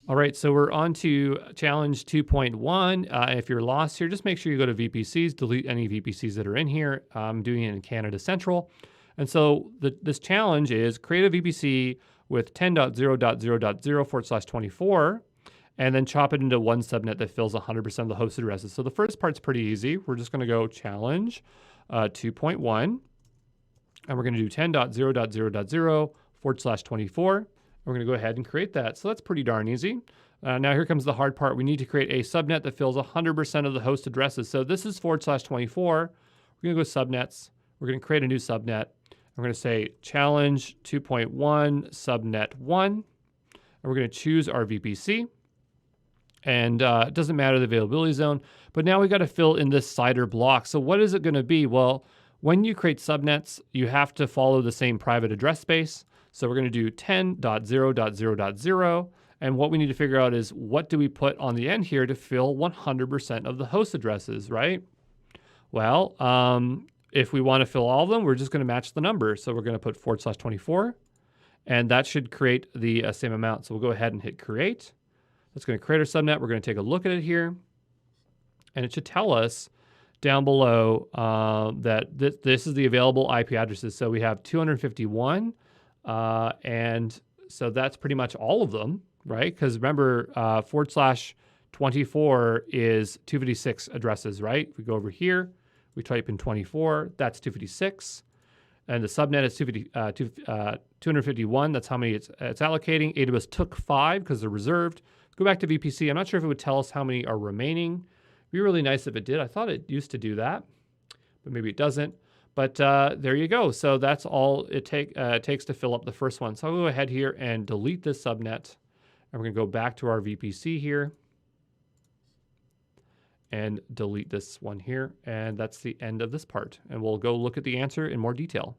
All right, so we're on to challenge 2.1. If you're lost here, just make sure you go to VPCs, delete any VPCs that are in here. I'm doing it in Canada Central. And so this challenge is create a VPC with 10.0.0.0/24, and then chop it into one subnet that fills 100% of the host addresses. So the first part's pretty easy. We're just going to go challenge 2.1, and we're going to do 10.0.0.0/24. We're going to go ahead and create that. So that's pretty darn easy. Now here comes the hard part. We need to create a subnet that fills 100% of the host addresses. So this is /24. We're going to go subnets. We're going to create a new subnet. We're going to say challenge 2.1 subnet 1. And we're going to choose our VPC. And it doesn't matter the availability zone. But now we got to fill in this CIDR block. So what is it going to be? Well, when you create subnets, you have to follow the same private address space. So we're going to do 10.0.0.0. And what we need to figure out is what do we put on the end here to fill 100% of the host addresses, right? Well, if we want to fill all of them, we're just going to match the number. So we're going to put /24, and that should create the same amount. So we'll go ahead and hit create. That's going to create our subnet. We're going to take a look at it here, and it should tell us down below that this is the available IP addresses. So we have 251. And so that's pretty much all of them, right? Because remember, /24 is 256 addresses, right? If we go over here, we type in 24, that's 256. And the subnet is 251. That's how many it's allocating. AWS took 5 because they're reserved. Go back to VPC. I'm not sure if it would tell us how many are remaining. It'd be really nice if it did. I thought it used to do that, but maybe it doesn't. But there you go. So that's all it takes to fill up the first one. So I'll go ahead here and delete this subnet. And we're going to go back to our VPC here and delete this one here. And that's the end of this part. And we'll go look at the answer in more detail.